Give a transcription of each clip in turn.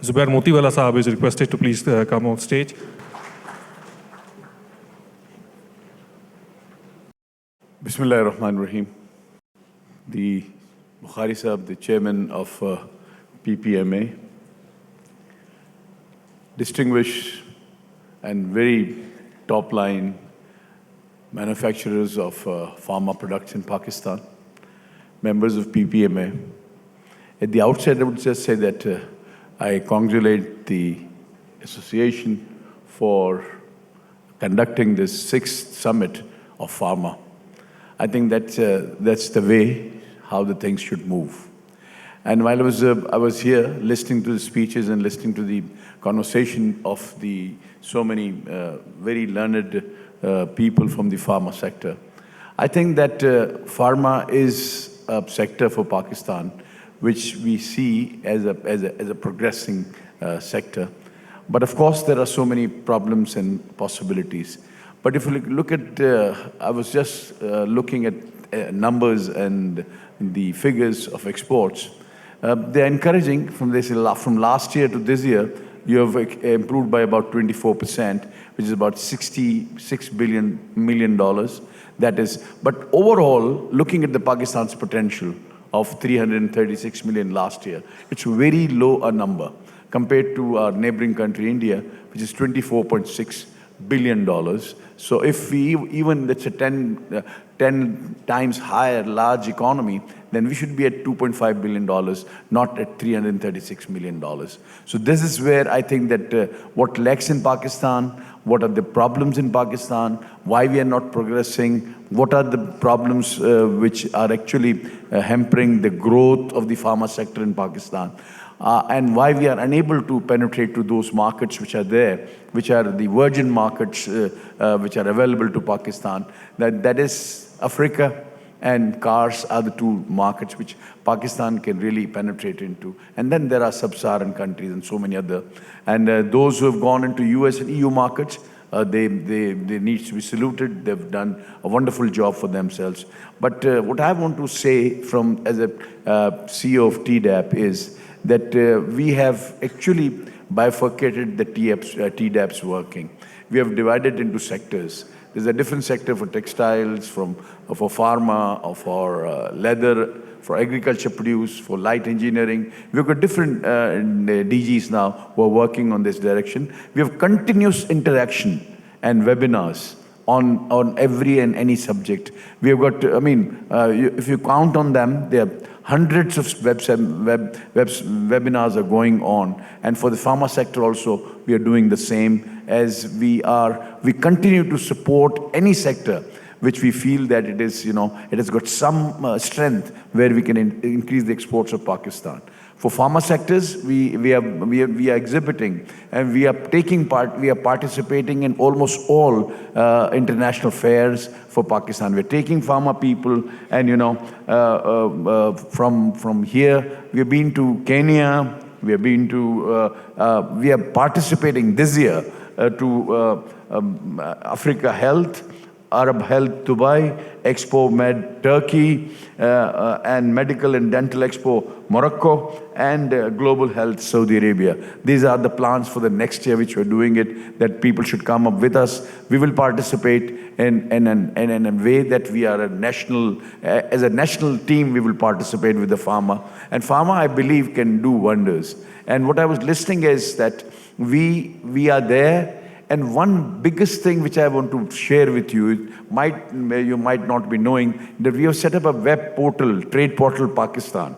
Zubair Motiwala Sahab is requested to please come on stage. Bismillahir Rahmanir Rahim. The Bukhari Sahab, the chairman of PPMA, distinguished and very top-line manufacturers of pharma products in Pakistan, members of PPMA. At the outset, I would just say that I congratulate the association for conducting this 6th summit of pharma. I think that's the way how the things should move. And while I was here listening to the speeches and listening to the conversation of so many very learned people from the pharma sector, I think that pharma is a sector for Pakistan which we see as a progressing sector. But of course, there are so many problems and possibilities. But if you look at, I was just looking at numbers and the figures of exports. They're encouraging from last year to this year. You have improved by about 24%, which is about $66 million. That is, but overall, looking at the Pakistan's potential of 336 million last year, it's a very low a number compared to our neighboring country, India, which is $24.6 billion. So if we even, that's a 10 times higher large economy, then we should be at $2.5 billion, not at $336 million. So this is where I think that what lacks in Pakistan, what are the problems in Pakistan, why we are not progressing, what are the problems which are actually hampering the growth of the pharma sector in Pakistan, and why we are unable to penetrate to those markets which are there, which are the virgin markets which are available to Pakistan. That is Africa and cars are the two markets which Pakistan can really penetrate into. And then there are sub-Saharan countries and so many other. And those who have gone into US and EU markets, they need to be saluted. They've done a wonderful job for themselves. But what I want to say as a CEO of TDAP is that we have actually bifurcated the TDAP's working. We have divided into sectors. There's a different sector for textiles, for pharma, for leather, for agriculture produce, for light engineering. We've got different DGs now who are working on this direction. We have continuous interaction and webinars on every and any subject. We have got, if you count on them, there are hundreds of webinars are going on. And for the pharma sector also, we are doing the same as we continue to support any sector which we feel that it is, it has got some strength where we can increase the exports of Pakistan. For pharma sectors, we are exhibiting and we are taking part, we are participating in almost all international fairs for Pakistan. We're taking pharma people and, from here, we've been to Kenya, we are participating this year to Africa Health, Arab Health Dubai, Expo Med Turkey, and Medical and Dental Expo Morocco, and Global Health Saudi Arabia. These are the plans for the next year which we're doing it, that people should come up with us. We will participate in a way that we are as a national team, we will participate with the pharma. And pharma, I believe, can do wonders. And what I was listening is that we are there. And one biggest thing which I want to share with you, you might not be knowing, that we have set up a web portal, Trade Portal Pakistan.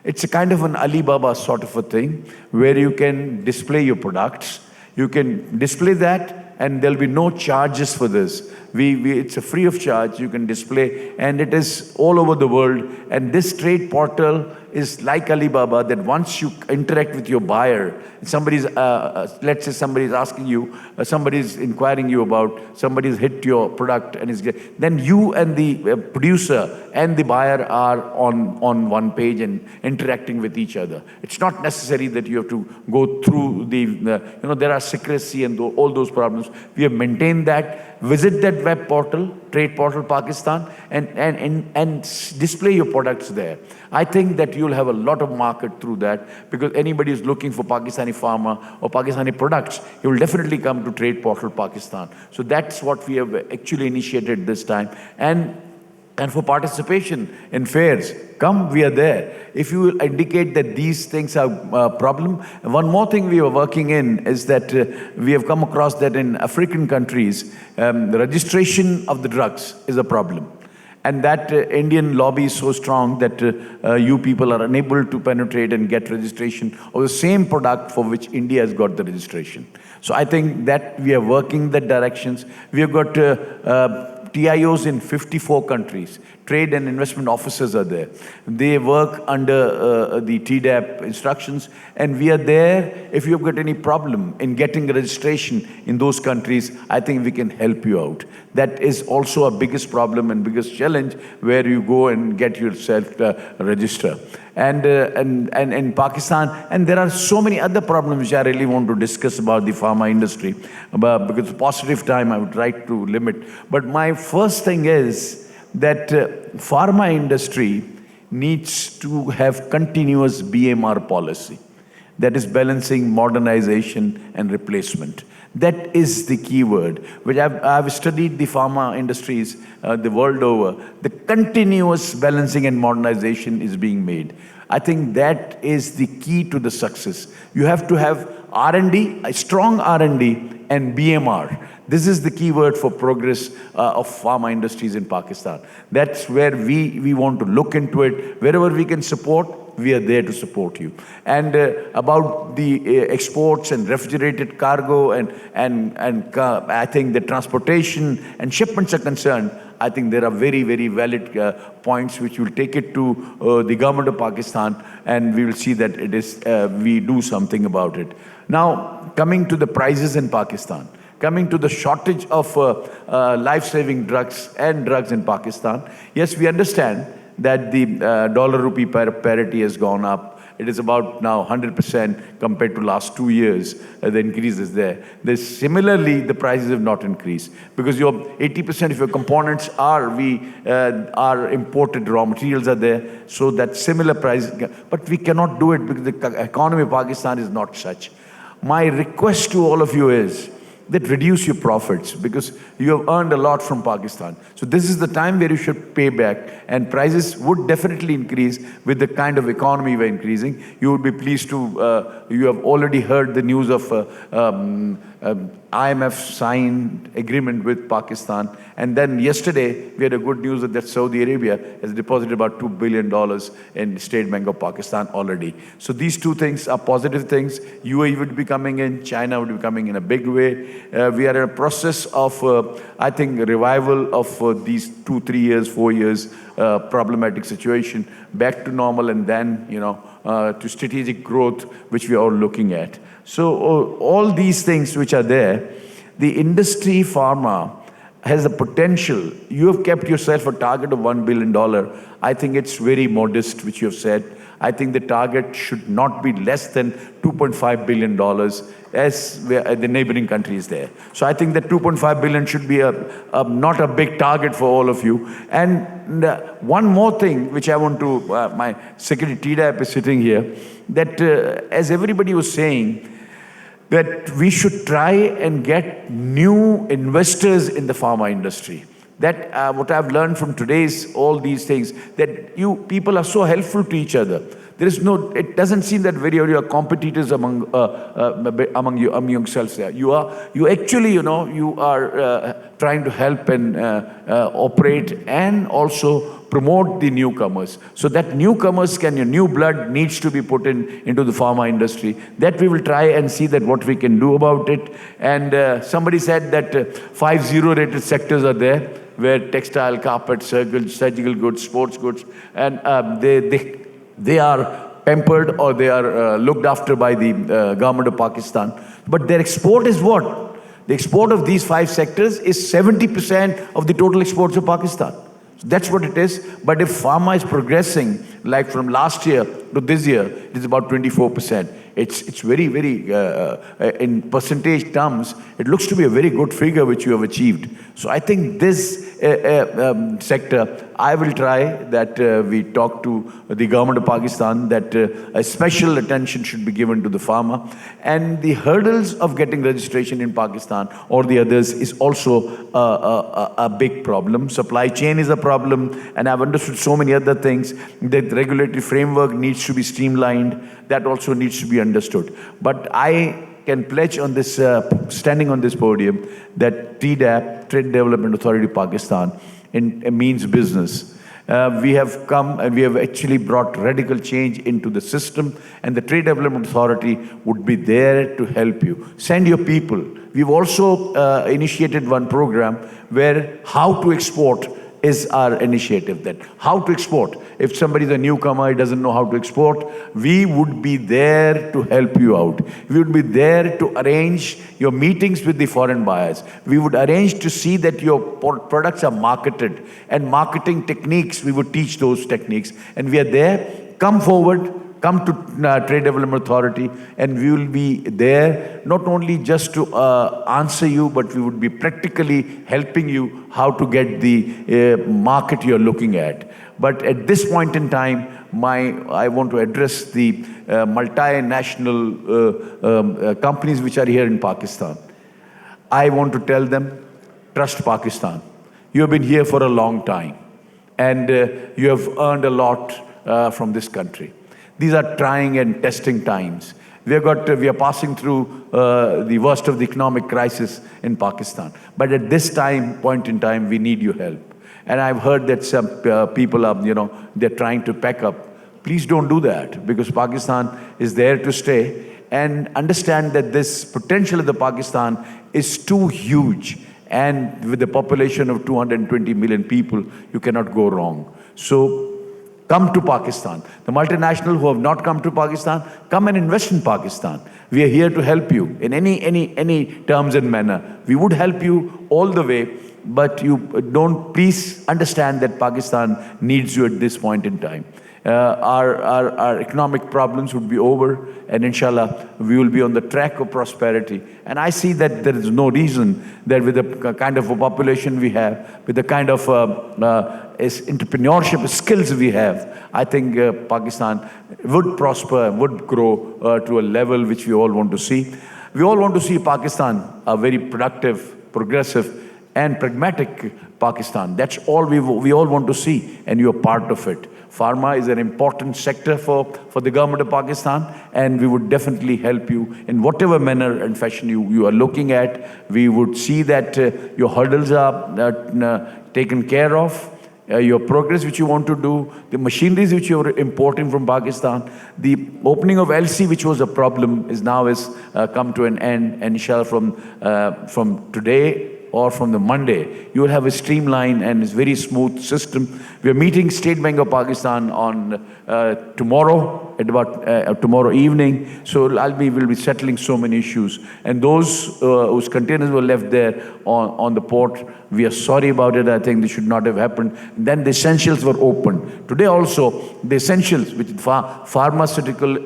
It's a kind of an Alibaba sort of a thing, where you can display your products. You can display that, and there'll be no charges for this. It's a free of charge. You can display, and it is all over the world. And this trade portal is like Alibaba, that once you interact with your buyer, let's say somebody's asking you, somebody's inquiring you about, somebody's hit your product, and then you and the producer and the buyer are on one page and interacting with each other. It's not necessary that you have to go through there are secrecy and all those problems. We have maintained that. visit that web portal, Trade Portal Pakistan, and display your products there. I think that you'll have a lot of market through that, because anybody who's looking for Pakistani pharma or Pakistani products, he will definitely come to Trade Portal Pakistan. So that's what we have actually initiated this time. And for participation in fairs, come, we are there. If you will indicate that these things are a problem. One more thing we are working in is that we have come across that in African countries, the registration of the drugs is a problem. And that Indian lobby is so strong that you people are unable to penetrate and get registration of the same product for which India has got the registration. So I think that we are working that directions. We have got TIOs in 54 countries. Trade and investment officers are there. They work under the TDAP instructions, and we are there. If you've got any problem in getting registration in those countries, I think we can help you out. That is also a biggest problem and biggest challenge, where you go and get yourself register. And in Pakistan, and there are so many other problems which I really want to discuss about the pharma industry, but because of positive time, I would try to limit. But my first thing is that pharma industry needs to have continuous BMR policy. That is balancing modernization and replacement. That is the key word, which I've studied the pharma industries the world over. The continuous balancing and modernization is being made. I think that is the key to the success. You have to have R&D, a strong R&D, and BMR. This is the key word for progress of pharma industries in Pakistan. That's where we want to look into it. Wherever we can support, we are there to support you. And about the exports and refrigerated cargo and I think the transportation and shipments are concerned, I think there are very, very valid points which will take it to the government of Pakistan, and we will see that it is we do something about it. Now, coming to the prices in Pakistan, coming to the shortage of life-saving drugs and drugs in Pakistan, yes, we understand that the dollar-rupee parity has gone up. It is about now 100% compared to last 2 years. The increase is there. Similarly, the prices have not increased, because your 80% of your components are imported raw materials are there. So that similar price, but we cannot do it because the economy of Pakistan is not such. My request to all of you is that reduce your profits, because you have earned a lot from Pakistan. So this is the time where you should pay back, and prices would definitely increase with the kind of economy we're increasing. You would be pleased to, you have already heard the news of IMF signed agreement with Pakistan. And then yesterday, we had a good news that Saudi Arabia has deposited about $2 billion in State Bank of Pakistan already. So these two things are positive things. UAE would be coming in, China would be coming in a big way. We are in a process of, I think, revival of these 2, 3 years, 4 years problematic situation back to normal, and then, to strategic growth, which we are all looking at. So all these things which are there, the industry pharma has the potential. You have kept yourself a target of $1 billion. I think it's very modest, which you have said. I think the target should not be less than $2.5 billion, as the neighboring country is there. So I think that $2.5 billion should be not a big target for all of you. And one more thing which I want to, my secretary TDAP is sitting here, that as everybody was saying, that we should try and get new investors in the pharma industry. That what I've learned from today's all these things, that you people are so helpful to each other. There is no, it doesn't seem that you are competitors among yourselves there. You actually, you are trying to help and operate and also promote the newcomers. So that newcomers your new blood needs to be put into the pharma industry. That we will try and see that what we can do about it. And somebody said that 5 zero-rated sectors are there, where textile, carpet, surgical goods, sports goods, and they are pampered or they are looked after by the government of Pakistan. But their export is what? The export of these 5 sectors is 70% of the total exports of Pakistan. So that's what it is. But if pharma is progressing Like from last year to this year, it is about 24%. It's very, very, in percentage terms, it looks to be a very good figure which you have achieved. So I think this sector, I will try that we talk to the government of Pakistan that a special attention should be given to the pharma. And the hurdles of getting registration in Pakistan or the others is also a big problem. Supply chain is a problem, and I've understood so many other things. The regulatory framework needs to be streamlined. That also needs to be understood. But I can pledge on this, standing on this podium, that TDAP, Trade Development Authority of Pakistan, means business. We have come and we have actually brought radical change into the system, and the Trade Development Authority would be there to help you. Send your people. We've also initiated one program where how to export is our initiative. That how to export. If somebody is a newcomer, he doesn't know how to export, we would be there to help you out. We would be there to arrange your meetings with the foreign buyers. We would arrange to see that your products are marketed, and marketing techniques, we would teach those techniques. And we are there. Come forward. Come to Trade Development Authority, and we will be there not only just to answer you, but we would be practically helping you how to get the market you're looking at. But at this point in time, I want to address the multinational companies which are here in Pakistan. I want to tell them, trust Pakistan. You have been here for a long time, and you have earned a lot from this country. These are trying and testing times. We are passing through the worst of the economic crisis in Pakistan. But at this point in time, we need your help. And I've heard that some people are, they're trying to pack up. Please don't do that, because Pakistan is there to stay. And understand that this potential of the Pakistan is too huge. And with a population of 220 million people, you cannot go wrong. So come to Pakistan. The multinational who have not come to Pakistan, come and invest in Pakistan. We are here to help you in any terms and manner. We would help you all the way, but you don't, please understand that Pakistan needs you at this point in time. Our economic problems would be over, and inshallah, we will be on the track of prosperity. And I see that there is no reason that with the kind of a population we have, with the kind of entrepreneurship skills we have, I think Pakistan would prosper, would grow to a level which we all want to see. We all want to see Pakistan a very productive, progressive, and pragmatic Pakistan. That's all we all want to see, and you're part of it. Pharma is an important sector for the government of Pakistan, and we would definitely help you in whatever manner and fashion you are looking at. We would see that your hurdles are taken care of, your progress which you want to do, the machineries which you are importing from Pakistan. The opening of LC, which was a problem, is now come to an end, and inshallah from today or from the Monday, you will have a streamlined and very smooth system. We are meeting State Bank of Pakistan on tomorrow, at about tomorrow evening. So we'll be settling so many issues. And those whose containers were left there on the port, we are sorry about it. I think this should not have happened. Then the essentials were opened. Today also, the essentials, which is pharmaceutical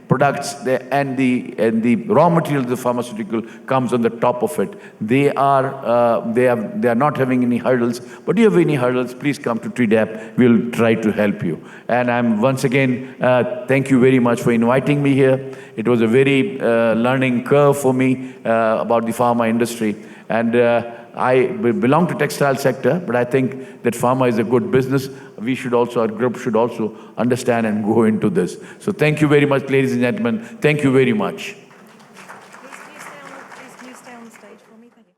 products and the raw materials of the pharmaceutical comes on the top of it. They are not having any hurdles. But if you have any hurdles, please come to TDAP. We'll try to help you. And I'm once again, thank you very much for inviting me here. It was a very learning curve for me about the pharma industry. And I belong to textile sector, but I think that pharma is a good business. We should also, our group should also understand and go into this. So thank you very much, ladies and gentlemen. Thank you very much. Please can you stay on the stage for me? Thank you.